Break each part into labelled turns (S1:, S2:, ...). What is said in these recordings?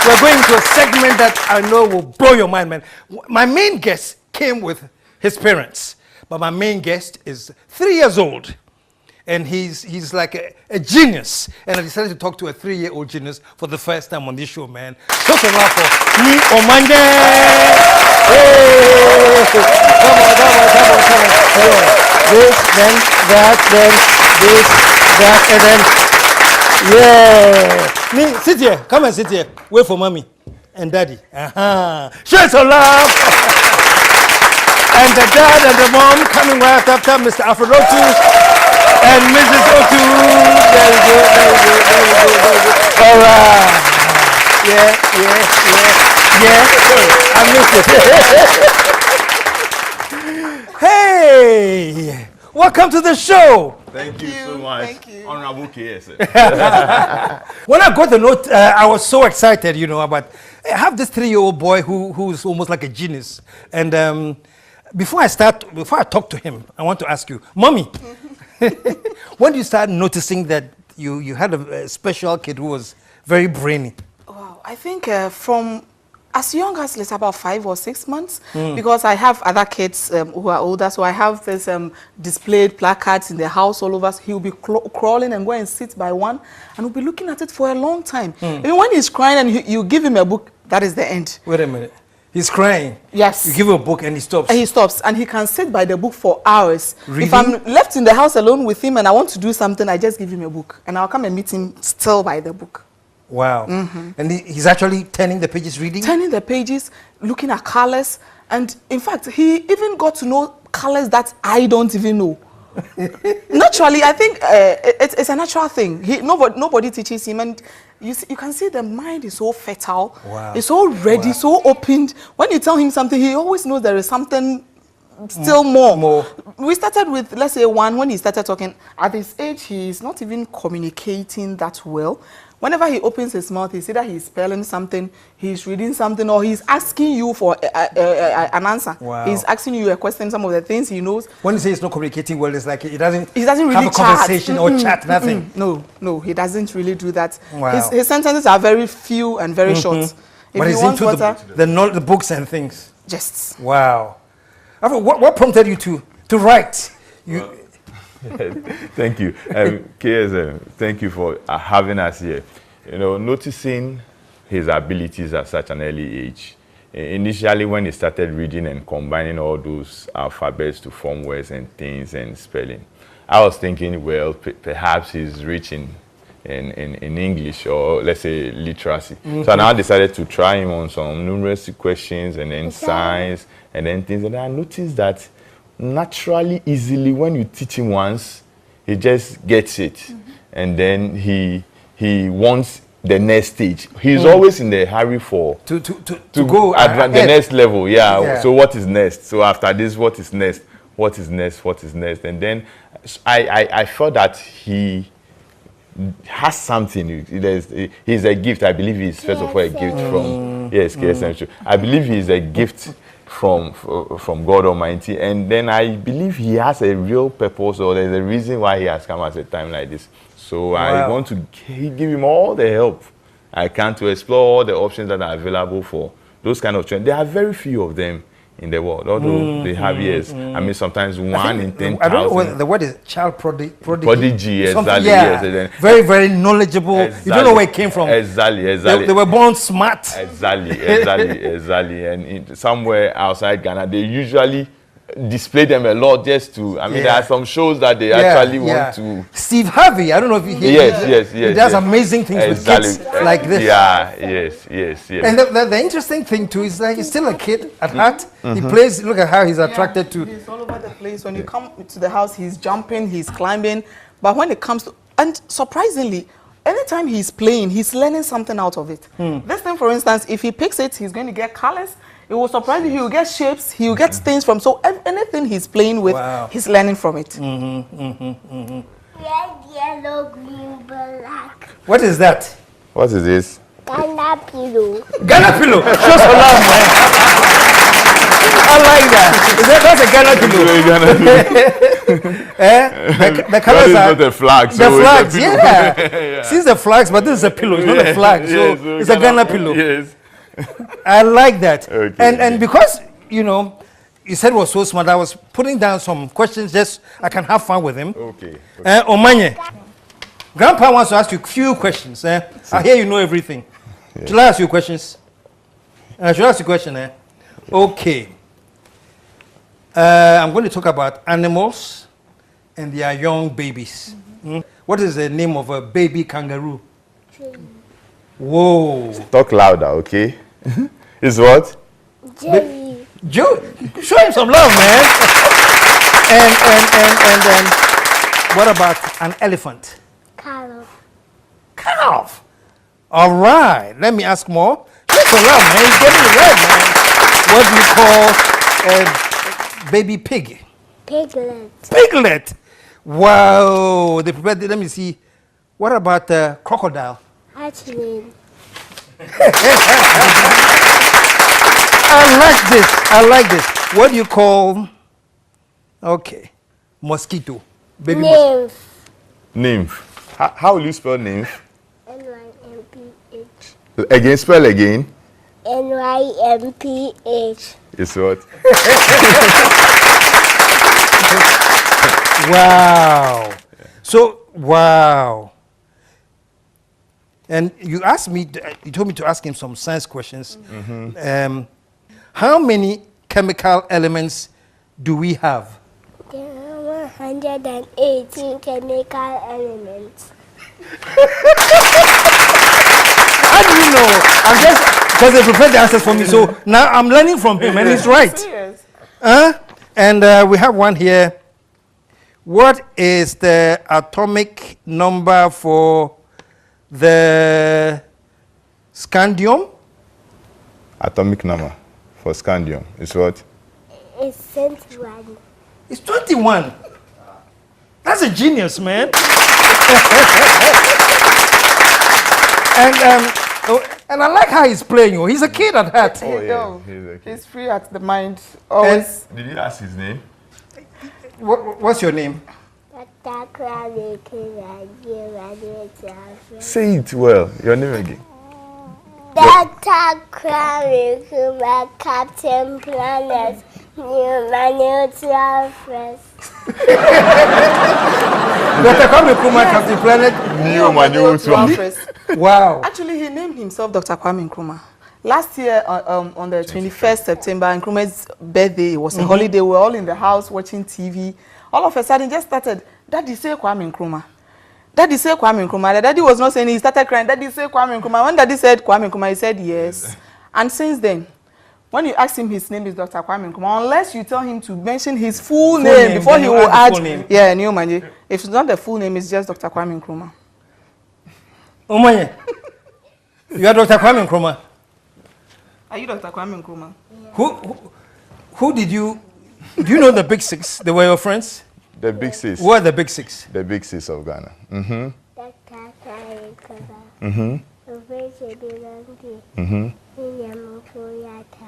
S1: we're going to a segment that I know will blow your mind, man. My main guest came with his parents, but my main guest is 3 years old. And he's like a genius. And I decided to talk to a 3-year-old genius for the first time on this show, man. Show some love for me, Omanje. Hey! Come on. This, then that, then this, that, and then, yeah. Me, sit here. Come and sit here. Wait for mommy and daddy. Show some love. And the dad and the mom coming right after Mr. Afrodotu. And Mrs. Otu, very good. All right. Yeah. I missed it. Hey, welcome to the show.
S2: Thank you so much.
S3: Thank you.
S2: Honorable KS.
S1: When I got the note, I was so excited, about. I have this 3-year-old boy who's almost like a genius. And before I talk to him, I want to ask you, Mommy. When did you start noticing that you had a special kid who was very brainy?
S3: Wow, I think from as young as let's say about 5 or 6 months, because I have other kids who are older, so I have this displayed placards in the house all over. He'll be crawling and go and sit by one, and we'll be looking at it for a long time. Even when he's crying and you give him a book, that is the end.
S1: Wait a minute. He's crying.
S3: Yes.
S1: You give him a book and he stops.
S3: And he stops, and he can sit by the book for hours.
S1: Really?
S3: If I'm left in the house alone with him and I want to do something, I just give him a book, and I'll come and meet him still by the book.
S1: Wow. And he's actually turning the pages, reading?
S3: Turning the pages, looking at colors, and in fact, he even got to know colors that I don't even know. Naturally, I think it's a natural thing. Nobody teaches him, and you can see the mind is so fertile.
S1: Wow.
S3: It's so ready, so opened. When you tell him something, he always knows there is something still more. We started with, let's say, 1. When he started talking, at his age, he's not even communicating that well. Whenever he opens his mouth, it's either he's spelling something, he's reading something, or he's asking you for an answer.
S1: Wow.
S3: He's asking you a question, some of the things he knows.
S1: When you say he's not communicating well, it's like he doesn't
S3: really
S1: have a conversation or chat, nothing.
S3: No, he doesn't really do that.
S1: Wow.
S3: His sentences are very few and very short.
S1: But he's into the books and things.
S3: Just.
S1: Wow. What prompted you to write?
S2: Thank you. KS, thank you for having us here. Noticing his abilities at such an early age. Initially, when he started reading and combining all those alphabets to form words and things and spelling, I was thinking, well, perhaps he's rich in English, or let's say literacy. So I now decided to try him on some numeracy questions and then science and then things. And I noticed that naturally, easily, when you teach him once, he just gets it. And then he wants the next stage. He's always in the hurry to go at the next level. Yeah. So what is next? So after this, what is next? What is next? What is next? And then I felt that he has something. He's a gift. I believe he's first of all a gift from KSM. I believe he's a gift from God Almighty, and then I believe he has a real purpose, or there's a reason why he has come at a time like this. So I want to give him all the help I can to explore all the options that are available for those kind of children. There are very few of them in the world, although they have years. I mean, sometimes 1 in 10,000.
S1: I don't know what the word is. Child prodigy.
S2: Prodigy, exactly.
S1: Yeah.
S2: Yes,
S1: very, very knowledgeable. Exactly. You don't know where it came from.
S2: Exactly.
S1: They were born smart.
S2: Exactly. And somewhere outside Ghana, they usually display them a lot just to. I mean, there are some shows that they actually want to.
S1: Steve Harvey, I don't know if you hear.
S2: Yes.
S1: He does amazing things with kids like this.
S2: Yes.
S1: And the interesting thing too is that he's still a kid at heart. He plays. Look at how he's attracted to.
S3: He's all over the place. When you come to the house, he's jumping, he's climbing. But when it comes to, and surprisingly, anytime he's playing, he's learning something out of it. This thing, for instance, if he picks it, he's going to get colors. It will surprise you. He will get shapes. He will get things from. So anything he's playing with, he's learning from it.
S4: Red, yellow, green, black.
S1: What is that?
S2: What is this?
S4: Ghana pillow.
S1: Ghana pillow. Show some love, man. I like that. That's a Ghana pillow. The colors
S2: That is
S1: are
S2: not a flag.
S1: the
S2: So it's a
S1: flags.
S2: pillow.
S1: Yeah. Since the flags, but this is a pillow. It's not a flag. So it's a Ghana pillow.
S2: Yes.
S1: I like that.
S2: Okay.
S1: And because you know, you said it was so smart, I was putting down some questions just I can have fun with him.
S2: Okay.
S1: Omanye, Grandpa wants to ask you a few questions. I hear you know everything.
S2: Yeah.
S1: Should I ask you questions? Should I ask you a question? Okay. I'm going to talk about animals and their young babies. What is the name of a baby kangaroo? Whoa.
S2: Talk louder, okay? It's what?
S4: Jerry.
S1: Joe, show him some love, man. and what about an elephant?
S4: Carol.
S1: Calf. All right. Let me ask more. Show some love, man. He's getting it right, man. What do you call a baby pig?
S4: Piglet.
S1: Piglet. Wow. They prepared. Let me see. What about a crocodile?
S4: Hatchling.
S1: I like this. What do you call? Okay, mosquito. Baby mosquito.
S4: Nymph.
S2: Nymph. How will you spell nymph?
S4: N-Y-M-P-H.
S2: Again, spell again.
S4: N-Y-M-P-H.
S2: It's what?
S1: Wow. So wow. And you asked me. You told me to ask him some science questions. How many chemical elements do we have?
S4: There are 118 chemical elements.
S1: How do you know? I'm just because they prepared the answers for me. So now I'm learning from him, and he's right.
S3: Serious.
S1: And we have one here. What is the atomic number for the scandium?
S2: Atomic number for scandium. It's what?
S4: It's 21.
S1: It's 21. That's a genius, man. And I like how he's playing. Oh, he's a kid at heart.
S2: Oh, yeah.
S3: No,
S2: He's a kid.
S3: he's free at the mind. Always.
S2: Did you ask his name?
S1: What's your name?
S2: Say it well. Your name again.
S4: Dr. Kwame Nkrumah, Captain Planet, Neutral First.
S1: Dr. Kwame Nkrumah, Captain Planet. Wow.
S3: Actually, he named himself Dr. Kwame Nkrumah. Last year, on the 21st September, Nkrumah's birthday, it was a holiday. We were all in the house watching TV. All of a sudden, just started, Daddy say Kwame Nkrumah. Daddy say Kwame Nkrumah. The daddy was not saying, he started crying. Daddy say Kwame Nkrumah. When Daddy said Kwame Nkrumah, he said yes. And since then, when you ask him his name is Dr. Kwame Nkrumah, unless you tell him to mention his full name before he will add, yeah, Neomanje. If it's not the full name, it's just Dr. Kwame Nkrumah.
S1: Omanye, you are Dr. Kwame Nkrumah.
S3: Are you Dr. Kwame Nkrumah?
S1: Yeah. Who did you? Do you know the Big Six? They were your friends.
S2: The Big Six.
S1: Who are the Big Six?
S2: The Big Six of Ghana.
S4: Dr. Kwame Nkrumah.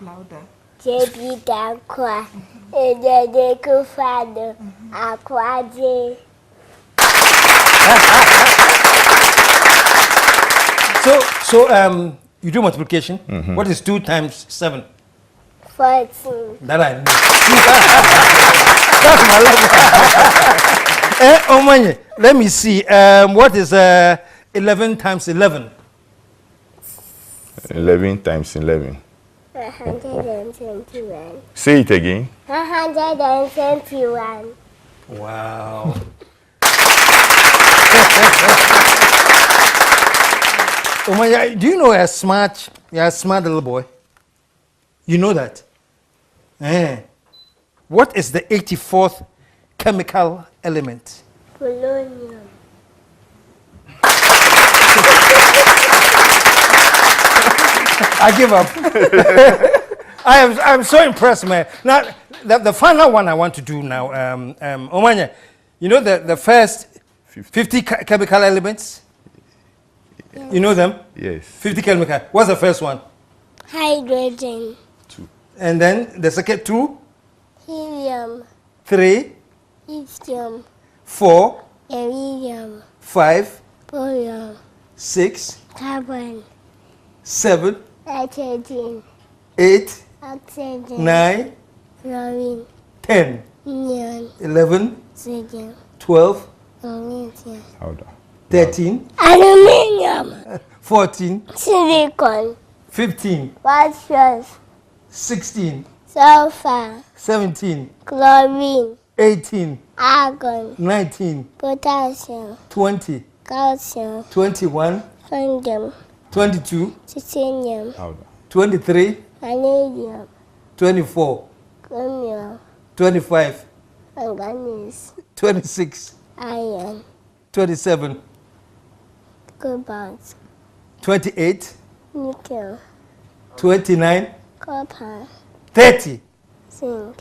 S3: Louder.
S4: JB Dankwa. Ejede Kufado. Akwaje.
S1: So you do multiplication. What is 2 times 7?
S4: 14.
S1: That I know. That's my level. Omanye, let me see. What is 11 times 11?
S2: 11 times 11.
S4: 121.
S2: Say it again.
S4: 121.
S1: Wow. Omanye, do you know you're a smart little boy? You know that? What is the 84th chemical element?
S4: Polonium.
S1: I give up. I'm so impressed, man. Now, the final one I want to do now, Omanye, you know the first 50 chemical elements? Yes. You know them?
S2: Yes.
S1: 50 chemical. What's the first one?
S4: Hydrogen.
S1: And then the second 2,
S4: helium,
S1: 3,
S4: lithium,
S1: 4,
S4: iridium,
S1: 5,
S4: barium,
S1: 6,
S4: carbon,
S1: 7,
S4: nitrogen,
S1: 8,
S4: oxygen,
S1: 9,
S4: chlorine,
S1: 10,
S4: neon,
S1: 11,
S4: sodium,
S1: 12,
S4: magnesium,
S2: Hold on.
S1: 13,
S4: aluminium,
S1: 14,
S4: silicon,
S1: 15,
S4: phosphorus,
S1: 16,
S4: sulfur,
S1: 17,
S4: chlorine,
S1: 18,
S4: argon,
S1: 19,
S4: potassium,
S1: 20,
S4: calcium,
S1: 21,
S4: sodium,
S1: 22,
S4: titanium,
S2: Hold on.
S1: 23,
S4: vanadium,
S1: 24,
S4: chromium,
S1: 25,
S4: manganese,
S1: 26,
S4: iron,
S1: 27,
S4: cobalt,
S1: 28,
S4: nickel,
S1: 29,
S4: copper,
S1: 30.
S4: zinc,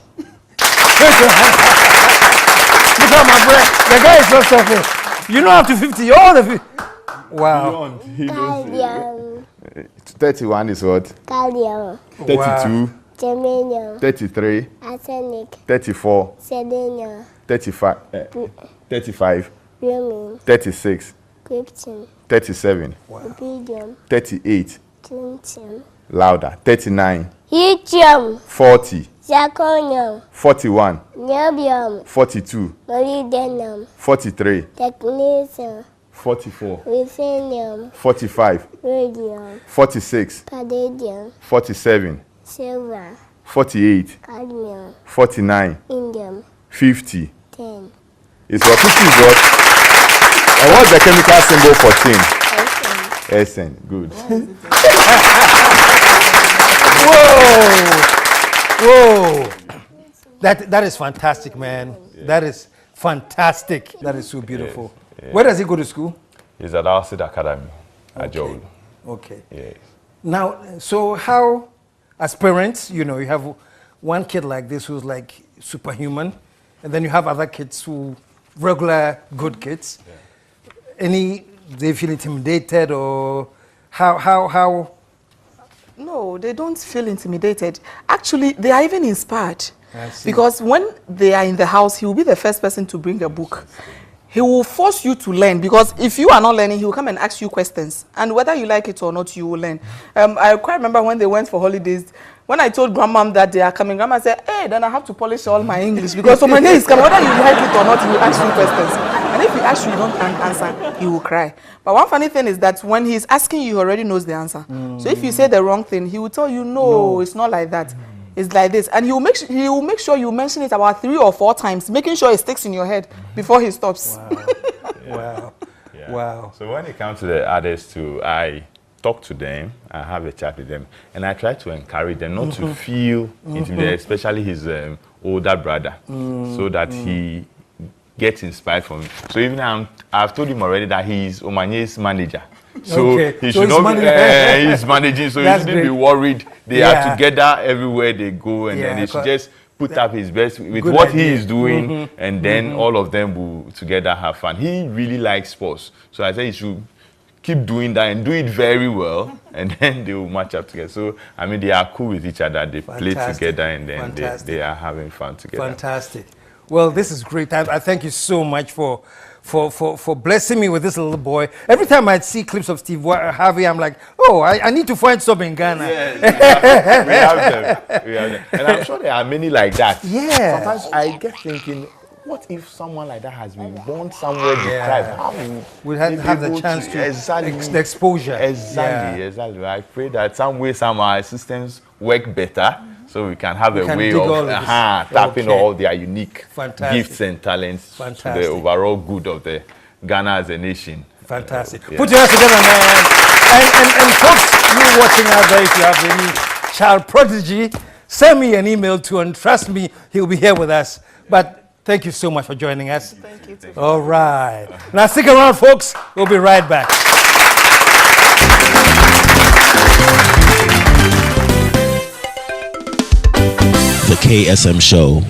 S1: Look at my breath. The guy is so suffering. You know up to 50. You're all the 50. Wow.
S2: Beyond, he knows,
S4: gallium,
S2: 31 is what?
S4: gallium,
S2: 32,
S4: germanium,
S2: 33,
S4: arsenic,
S2: 34,
S4: selenium,
S2: 35, 35,
S4: bromine,
S2: 36,
S4: krypton,
S2: 37,
S4: rubidium,
S2: 38,
S4: strontium,
S2: louder, 39,
S4: yttrium,
S2: 40,
S4: zirconium,
S2: 41,
S4: niobium,
S2: 42,
S4: molybdenum,
S2: 43,
S4: technetium,
S2: 44,
S4: ruthenium,
S2: 45,
S4: radium,
S2: 46,
S4: palladium,
S2: 47,
S4: silver,
S2: 48,
S4: cadmium,
S2: 49,
S4: indium,
S2: 50.
S4: 10,
S2: Is what 50 is what? And what's the chemical symbol for tin?
S4: ocean,
S2: SN. Good.
S1: Whoa. That is fantastic, man. That is fantastic. That is so beautiful. Where does he go to school?
S2: He's at Alcid Academy, Ajol.
S1: Okay.
S2: Yes.
S1: Now, so how, as parents, you know, you have one kid like this who's like superhuman, and then you have other kids who regular good kids. Do they feel intimidated or how?
S3: No, they don't feel intimidated. Actually, they are even inspired.
S1: I see.
S3: Because when they are in the house, he will be the first person to bring a book. He will force you to learn, because if you are not learning, he will come and ask you questions. And whether you like it or not, you will learn. I quite remember when they went for holidays, when I told Grandma that they are coming, Grandma said, hey, then I have to polish all my English, because so my name is coming. Whether you like it or not, he will ask you questions. And if he asks you, you don't answer, he will cry. But one funny thing is that when he's asking you, he already knows the answer. So if you say the wrong thing, he will tell you, no, it's not like that. It's like this. And he will make sure you mention it about 3 or 4 times, making sure it sticks in your head before he stops.
S1: Wow.
S2: Yeah.
S1: Wow.
S2: So when it comes to the others too, I talk to them, I have a chat with them, and I try to encourage them not to feel intimidated, especially his older brother, so that he gets inspired from it. So even I've told him already that he's Omanye's manager. So he should not be, he's managing, so he shouldn't be worried. They are together everywhere they go, and then they should just put up his best with what he is doing, and then all of them will together have fun. He really likes sports, so I say he should keep doing that and do it very well, and then they will match up together. So I mean, they are cool with each other. They play together, and then they are having fun together.
S1: Fantastic. Well, this is great. I thank you so much for blessing me with this little boy. Every time I see clips of Steve Harvey, I'm like, oh, I need to find some in Ghana.
S2: Yes, we have them. And I'm sure there are many like that.
S1: Yeah.
S2: Sometimes I get thinking, what if someone like that has been born somewhere deprived? How
S1: we have the chance to the exposure.
S2: Exactly. I pray that some way, somehow, our systems work better, so we can have a way of tapping all their unique gifts and talents to the overall good of the Ghana as a nation.
S1: Fantastic. Put your hands together, man. And folks, you watching out there, if you have any child prodigy, send me an email to, and trust me, he'll be here with us. But thank you so much for joining us.
S3: Thank you too.
S1: All right. Now stick around, folks. We'll be right back.
S5: The KSM Show.